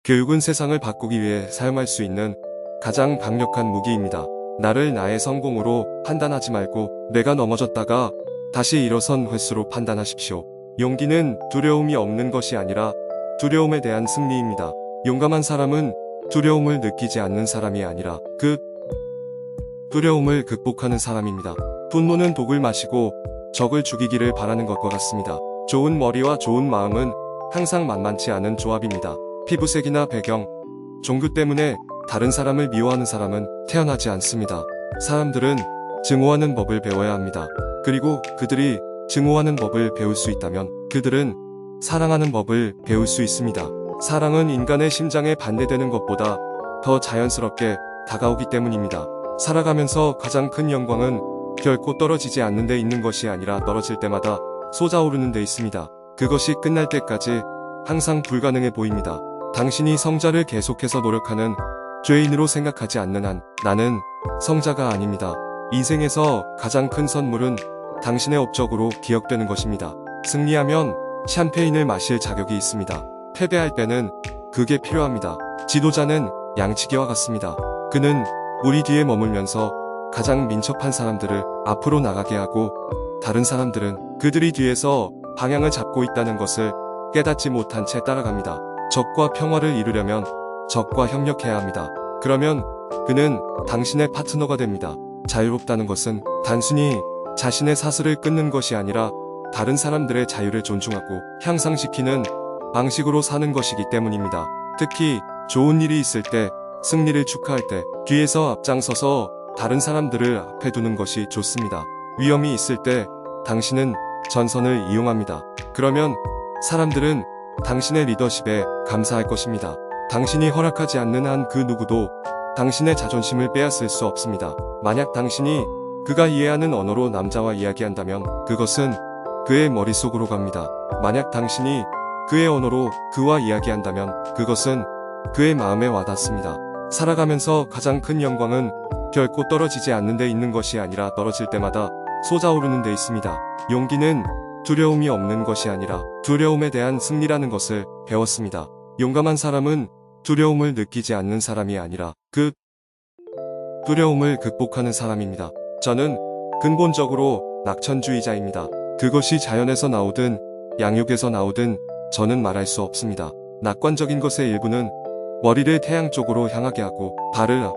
교육은 세상을 바꾸기 위해 사용할 수 있는 가장 강력한 무기입니다. 나를 나의 성공으로 판단하지 말고 내가 넘어졌다가 다시 일어선 횟수로 판단하십시오. 용기는 두려움이 없는 것이 아니라 두려움에 대한 승리입니다. 용감한 사람은 두려움을 느끼지 않는 사람이 아니라 그 두려움을 극복하는 사람입니다. 분노는 독을 마시고 적을 죽이기를 바라는 것과 같습니다. 좋은 머리와 좋은 마음은 항상 만만치 않은 조합입니다. 피부색이나 배경, 종교 때문에 다른 사람을 미워하는 사람은 태어나지 않습니다. 사람들은 증오하는 법을 배워야 합니다. 그리고 그들이 증오하는 법을 배울 수 있다면 그들은 사랑하는 법을 배울 수 있습니다. 사랑은 인간의 심장에 반대되는 것보다 더 자연스럽게 다가오기 때문입니다. 살아가면서 가장 큰 영광은 결코 떨어지지 않는 데 있는 것이 아니라 떨어질 때마다 솟아오르는 데 있습니다. 그것이 끝날 때까지 항상 불가능해 보입니다. 당신이 성자를 계속해서 노력하는 죄인으로 생각하지 않는 한 나는 성자가 아닙니다. 인생에서 가장 큰 선물은 당신의 업적으로 기억되는 것입니다. 승리하면 샴페인을 마실 자격이 있습니다. 패배할 때는 그게 필요합니다. 지도자는 양치기와 같습니다. 그는 우리 뒤에 머물면서 가장 민첩한 사람들을 앞으로 나가게 하고 다른 사람들은 그들이 뒤에서 방향을 잡고 있다는 것을 깨닫지 못한 채 따라갑니다. 적과 평화를 이루려면 적과 협력해야 합니다. 그러면 그는 당신의 파트너가 됩니다. 자유롭다는 것은 단순히 자신의 사슬을 끊는 것이 아니라 다른 사람들의 자유를 존중하고 향상시키는 방식으로 사는 것이기 때문입니다. 특히 좋은 일이 있을 때, 승리를 축하할 때 뒤에서 앞장서서 다른 사람들을 앞에 두는 것이 좋습니다. 위험이 있을 때 당신은 전선을 이용합니다. 그러면 사람들은 당신의 리더십에 감사할 것입니다. 당신이 허락하지 않는 한 그 누구도 당신의 자존심을 빼앗을 수 없습니다. 만약 당신이 그가 이해하는 언어로 남자와 이야기한다면 그것은 그의 머릿속으로 갑니다. 만약 당신이 그의 언어로 그와 이야기한다면 그것은 그의 마음에 와닿습니다. 살아가면서 가장 큰 영광은 결코 떨어지지 않는 데 있는 것이 아니라 떨어질 때마다 솟아오르는 데 있습니다. 용기는 두려움이 없는 것이 아니라 두려움에 대한 승리라는 것을 배웠습니다. 용감한 사람은 두려움을 느끼지 않는 사람이 아니라 그 두려움을 극복하는 사람입니다. 저는 근본적으로 낙천주의자입니다. 그것이 자연에서 나오든 양육에서 나오든 저는 말할 수 없습니다. 낙관적인 것의 일부는 머리를 태양 쪽으로 향하게 하고 발을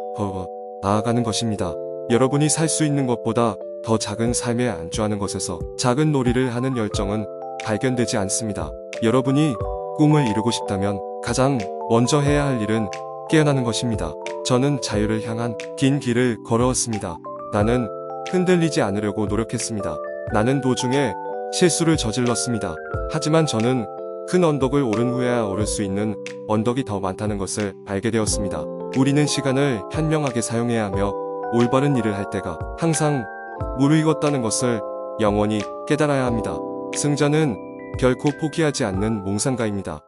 나아가는 것입니다. 여러분이 살 수 있는 것보다 더 작은 삶에 안주하는 것에서 작은 놀이를 하는 열정은 발견되지 않습니다. 여러분이 꿈을 이루고 싶다면 가장 먼저 해야 할 일은 깨어나는 것입니다. 저는 자유를 향한 긴 길을 걸어왔습니다. 나는 흔들리지 않으려고 노력했습니다. 나는 도중에 실수를 저질렀습니다. 하지만 저는 큰 언덕을 오른 후에야 오를 수 있는 언덕이 더 많다는 것을 알게 되었습니다. 우리는 시간을 현명하게 사용해야 하며 올바른 일을 할 때가 항상 무르익었다는 것을 영원히 깨달아야 합니다. 승자는 결코 포기하지 않는 몽상가입니다.